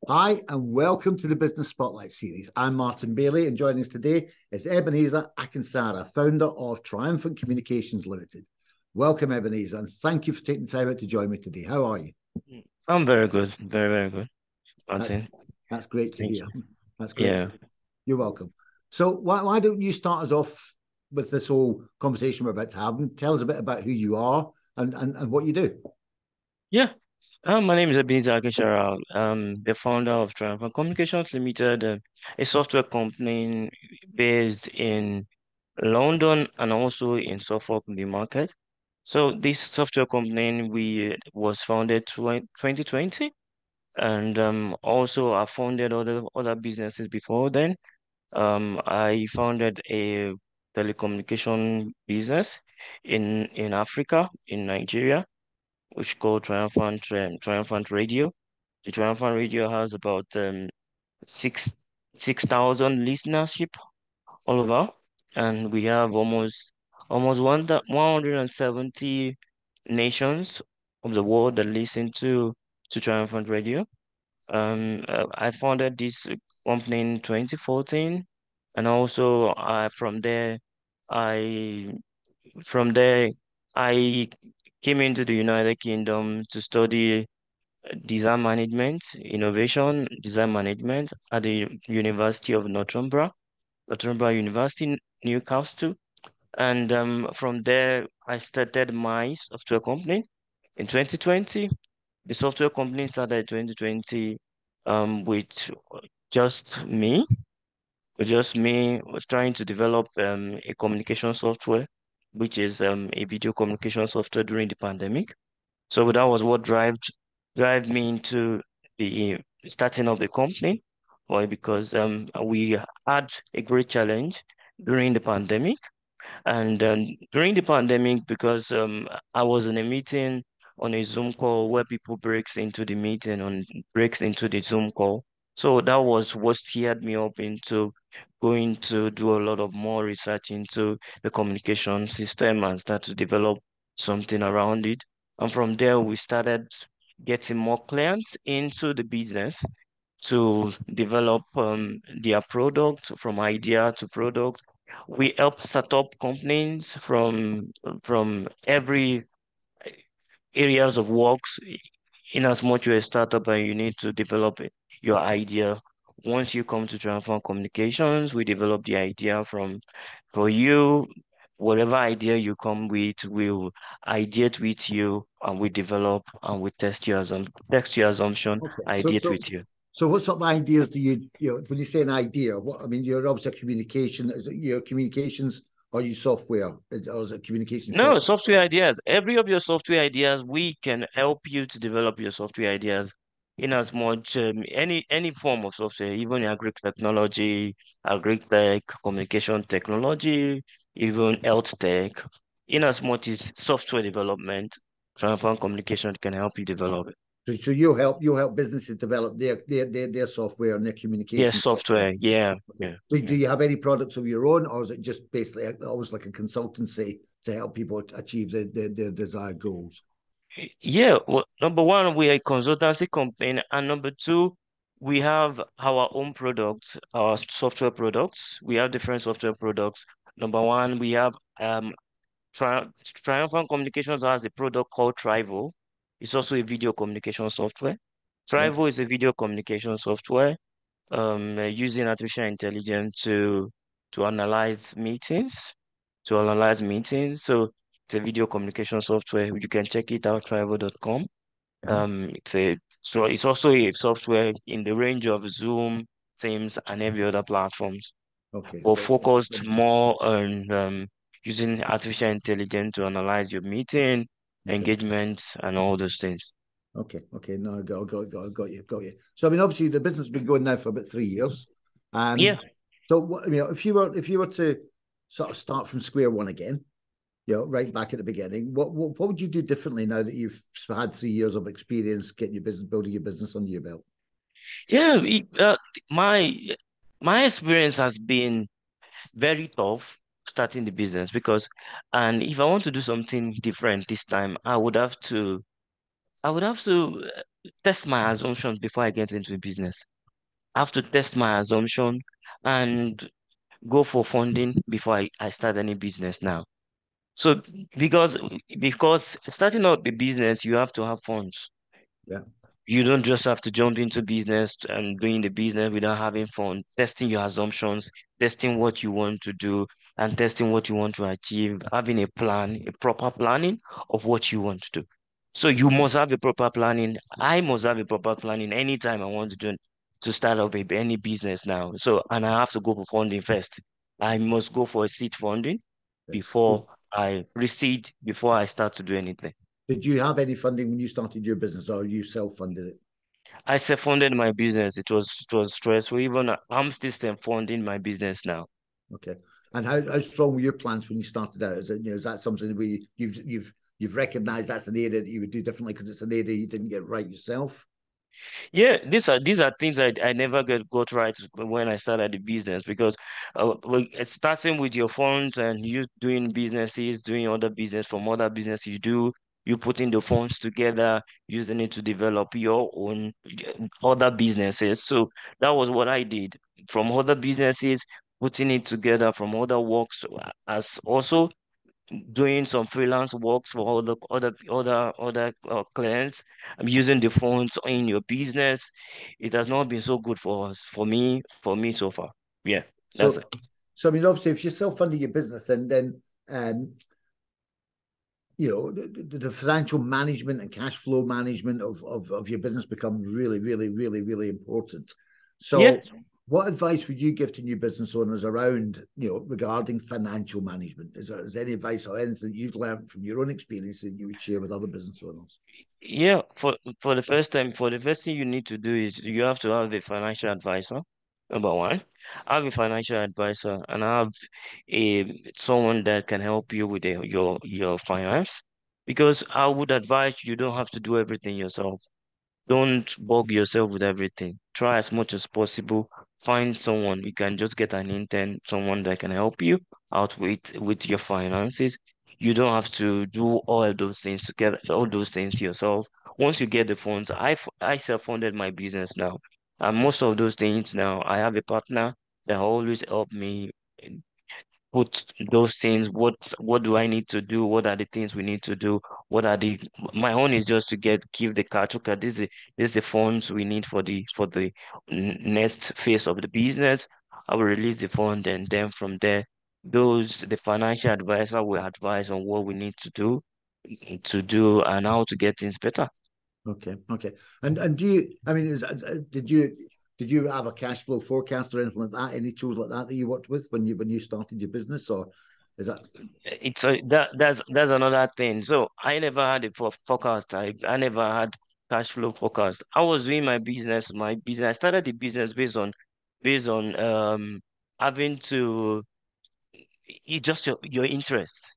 Hi, and welcome to the Business Spotlight series. I'm Martin Bailey, and joining us today is Ebenezer Akinsara, founder of Triumphant Communications Limited. Welcome, Ebenezer, and thank you for taking the time out to join me today. How are you? I'm very good. Very, very good. That's, Martin. that's great to Thank hear. you. That's great. Yeah. You're welcome. So, why don't you start us off with this whole conversation we're about to have, and tell us a bit about who you are and what you do? Yeah. My name is Ebenezer Akinsara. I'm the founder of Triumphant Communications Limited, a software company based in London and also in Suffolk, the market. So this software company we was founded 2020, and also I founded other businesses before then. I founded a telecommunication business in Africa, in Nigeria, which called Triumphant Radio. The Triumphant Radio has about six 6,000 listenership all over, and we have almost 170 nations of the world that listen to Triumphant Radio. I founded this company in 2014, and also I from there I came into the United Kingdom to study design management at the University of Northumbria University, Newcastle. And from there, I started my software company in 2020. The software company started in 2020 with just me. Just me was trying to develop a communication software, which is a video communication software during the pandemic. So that was what drive me into the starting of the company. Why? Because we had a great challenge during the pandemic. And during the pandemic, because I was in a meeting on a Zoom call where people breaks into the Zoom call. So that was what steered me up into going to do a lot of more research into the communication system and start to develop something around it. And from there, we started getting more clients into the business to develop their product from idea to product. We help start up companies from every areas of works. In as much you're a startup and you need to develop your idea. Once you come to Transform Communications, we develop the idea for you. Whatever idea you come with, we'll ideate with you and we develop and we test your assumption, Okay. So, ideate so with you. So what sort of ideas do when you say an idea, what, I mean, you're obviously a communication, is it your communications or your software, or is it communication No, software? software ideas. Every of your software ideas, we can help you to develop your software ideas in as much any form of software, even agri technology, agri tech, communication technology, even health tech. In as much as software development, Transform Communication can help you develop it. So you'll help businesses develop their software and their Yes, communication software. software. Yeah, Okay. yeah, Do yeah. you have any products of your own, or is it just basically almost like a consultancy to help people achieve their desired goals? Yeah, well, number one, we are a consultancy company, and number two, we have our own products, our software products. We have different software products. Number one, we have Triumphant Communications has a product called Trivo. It's also a video communication software. Yeah. Trivo is a video communication software using artificial intelligence to analyze meetings, So it's a video communication software. You can check it out, trivo.com. Mhm. It's also a software in the range of Zoom, Teams, and every other platforms, Okay. but So focused more on using artificial intelligence to analyze your meeting, okay. engagement, and all those things. Okay. No, got you. So I mean, obviously the business has been going now for about 3 years. Yeah. So if you were to sort of start from square one again, right back at the beginning, what would you do differently now that you've had 3 years of experience getting your business, building your business under your belt? Yeah, my my experience has been very tough starting the business because, and if I want to do something different this time, I would have to test my assumptions before I get into business. I have to test my assumption and go for funding before I start any business now. So because because starting out the business, you have to have funds. Yeah. You don't just have to jump into business and doing the business without having fun, testing your assumptions, testing what you want to do, and testing what you want to achieve, having a plan, a proper planning of what you want to do. So you must have a proper planning. I must have a proper planning anytime I want to do to start up any business now. So, and I have to go for funding first. I must go for a seed funding Yeah. before I proceed, before I start to do anything. Did you have any funding when you started your business, or you self-funded it? I self-funded my business. It was stressful. Even I'm still self-funding my business now. Okay. And how strong were your plans when you started out? Is it, is that something where you've recognized that's an area that you would do differently because it's an area you didn't get right yourself? Yeah, these are things I never got right when I started the business because it's starting with your funds and you doing businesses, doing other business from other business you putting the funds together, using it to develop your own other businesses. So that was what I did from other businesses, putting it together from other works as also doing some freelance works for other clients. I'm using the phones in your business. It has not been so good for us, for me so far. Yeah, that's So, it. so I mean, obviously, if you're self-funding your business, and then the financial management and cash flow management of your business become really, really, really, really important. Yeah, So, what advice would you give to new business owners around, regarding financial management? Is there any advice or anything you've learned from your own experience that you would share with other business owners? yeah. For the first thing you need to do is you have to have a financial advisor. Number one, have a financial advisor and have a someone that can help you with your finance. Because I would advise you don't have to do everything yourself. Don't bug yourself with everything. Try as much as possible. Find someone. You can just get an intern, someone that can help you out with your finances. You don't have to do all of those things together, all those things yourself. Once you get the funds, I self-funded my business now. And most of those things now, I have a partner that always help me put those things. What do I need to do? What are the things we need to do? What are the My own is just to give the cash. Okay, this is the funds we need for the next phase of the business. I will release the fund and then from there, the financial advisor will advise on what we need to do and how to get things better. Okay, okay. And do you? I mean, did you have a cash flow forecast or anything like that? Any tools like that you worked with when you started your business, or is that? That's another thing. So I never had a forecast. I never had cash flow forecast. I was doing my business. I started the business based on having to just your interest.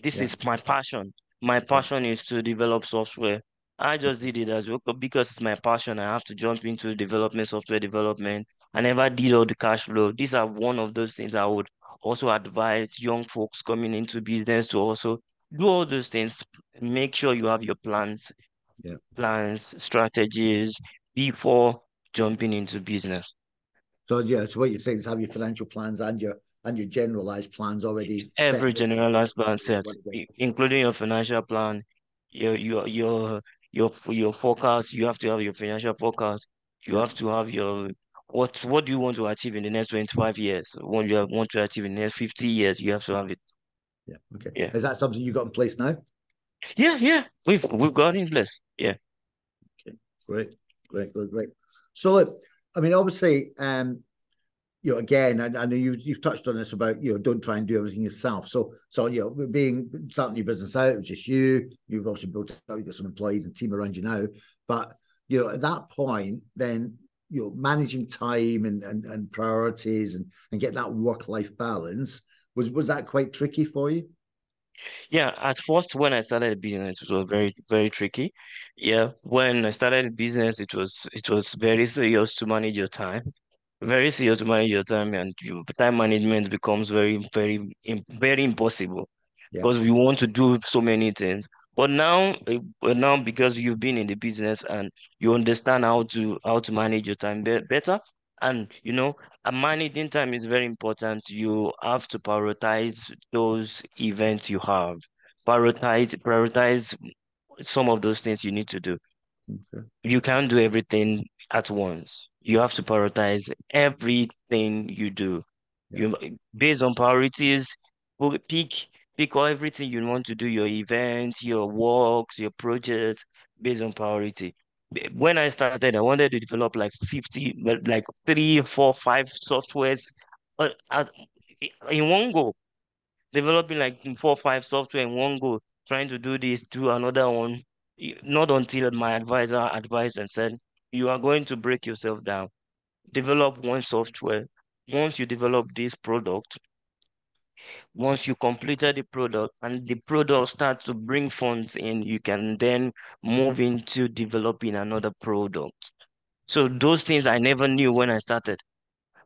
This Yeah, is my passion. My yeah, passion is to develop software. I just did it as well because it's my passion. I have to jump into development, software development. I never did all the cash flow. These are one of those things I would also advise young folks coming into business to also do all those things. Make sure you have your yeah. strategies before jumping into business. So yeah, so what you're saying is have your financial plans and your generalized plans already set Every before you generalized plan you set, want to go. including your financial plan, your forecast. You have to have your financial forecast. You Yeah, have to have your what do you want to achieve in the next 25 years? What you want to achieve in the next 50 years, you have to have it. yeah. Okay. Yeah. Is that something you got in place now? Yeah, yeah. We've got in place. Yeah. Okay, great, great, great, great. So look, I mean, obviously, again, I know you've touched on this about don't try and do everything yourself. So being starting your business out, it was just you. You've obviously built out, you've got some employees and team around you now. But at that point, then managing time and priorities and getting that work life balance was that quite tricky for you? Yeah, at first when I started the business, it was very, very tricky. Yeah, when I started the business, it was very serious to manage your time. Very serious to manage your time, and time management becomes very, very, very impossible Yeah, because we want to do so many things. But now because you've been in the business and you understand how to manage your time better, and managing time is very important. You have to prioritize those events you have. Prioritize some of those things you need to do. Okay. You can't do everything at once. You have to prioritize everything you do. Yeah. You based on priorities, pick all everything you want to do, your events, your works, your projects, based on priority. When I started, I wanted to develop like 50, like 3, 4, 5 softwares at in one go, developing like 4, 5 software in one go, trying to do this, do another one. Not until my advisor advised and said, you are going to break yourself down. Develop one software. Once you develop this product, once you completed the product and the product starts to bring funds in, you can then move into developing another product. So those things I never knew when I started.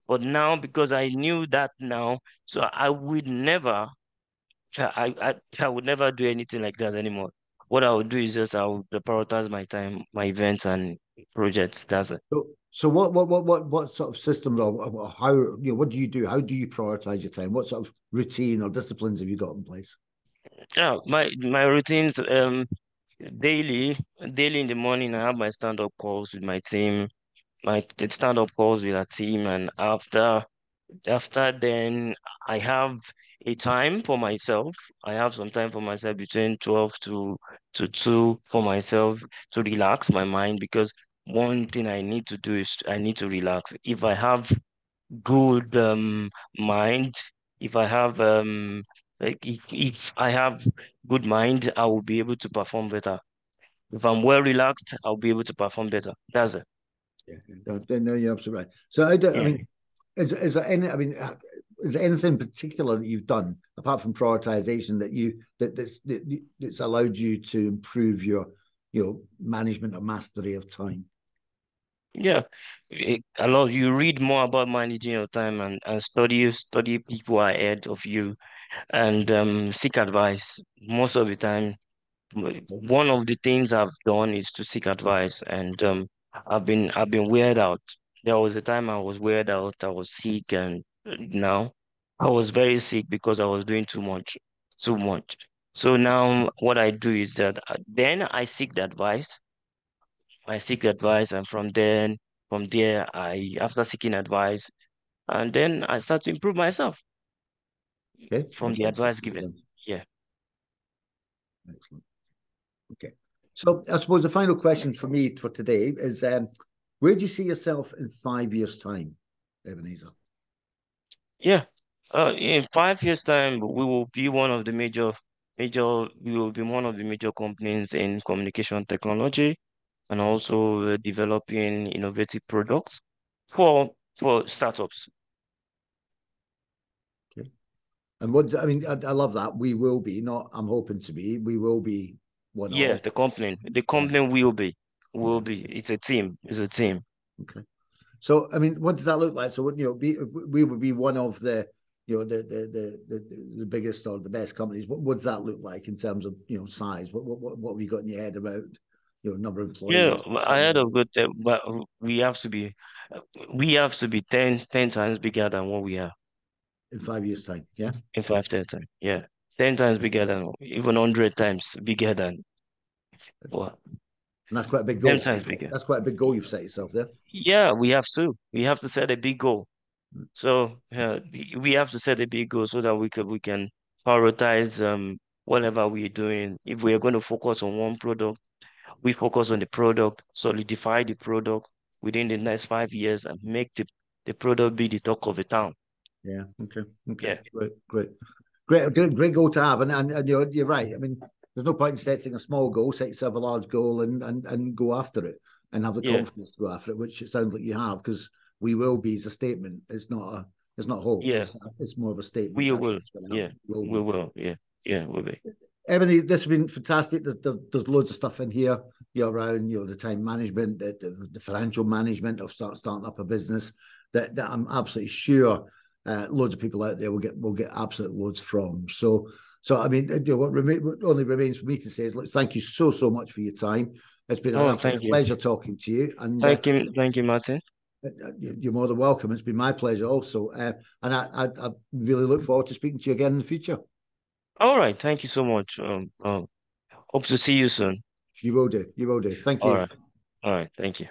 But now, because I knew that now, so I would never I would never do anything like that anymore. What I would do is just I would prioritize my time, my events and projects. That's it. So what sort of systems or how what do you do? How do you prioritize your time? What sort of routine or disciplines have you got in place? Yeah, my routines daily daily in the morning I have my stand-up calls with my team, my stand-up calls with our team, and after then I have a time for myself. I have some time for myself between 12 to 2 for myself to relax my mind, because one thing I need to do is I need to relax. If I have good mind, if I have if I have good mind, I will be able to perform better. If I'm well relaxed, I'll be able to perform better. That's it. Yeah, no, you're absolutely right. So I Yeah. mean, is there any? I mean, is there anything particular that you've done apart from prioritization that's allowed you to improve your management or mastery of time? Yeah, a lot. You read more about managing your time and study people ahead of you, and seek advice. Most of the time, one of the things I've done is to seek advice, and I've been weird out. There was a time I was weird out. I was sick, and now I was very sick because I was doing too much, too much. So now what I do is that then I seek the advice. I seek advice, and from there, I after seeking advice, and then I start to improve myself Okay, from that's the makes advice sense. given. Yeah. Excellent. Okay, so I suppose the final question for me for today is, where do you see yourself in 5 years' time, Ebenezer? Yeah. In 5 years' time, we will be one of the major companies in communication technology, and also developing innovative products for startups. Okay, and what I mean, I love that. We will be, not I'm hoping to be. We will be one Yeah, of. the company will Yeah. be. It's a team. It's a team. Okay. So, I mean, what does that look like? So, we would be one of the, the biggest or the best companies. What does that look like in terms of size? What have you got in your head about number of Yeah, employees? I heard of good, but we have to be ten times bigger than what we are In 5 years' time? Yeah, in 5 10 times. Yeah, 10 times bigger than, even 100 times bigger than what? and that's quite a big Ten goal. times bigger. That's quite a big goal you've set yourself there. Yeah, we have to. We have to set a big goal. So we have to set a big goal so that we can prioritize whatever we're doing. If we are going to focus on one product, we focus on the product, solidify the product within the next 5 years, and make the product be the talk of the town. Yeah. Okay. Okay. Yeah, Great goal to have. And you're right. I mean, there's no point in setting a small goal. Set yourself a large goal and go after it and have the yeah, confidence to go after it, which it sounds like you have, because we will be is a statement. It's not hope. yeah. It's more of a statement. We That's will. what's going to Yeah, happen. We will we be. will. Yeah, yeah, we'll be. Ebony, this has been fantastic. There's loads of stuff in here, around the time management, the financial management of starting up a business that I'm absolutely sure loads of people out there will get absolute loads from. So I mean, what only remains for me to say is, look, thank you so much for your time. It's been an Oh, absolute thank you. pleasure talking to you, and Thank you, Martin. you're more than welcome. It's been my pleasure also, and I really look forward to speaking to you again in the future. All right, thank you so much. Hope to see you soon. You will do. You will do. Thank All you. right, all right, thank you.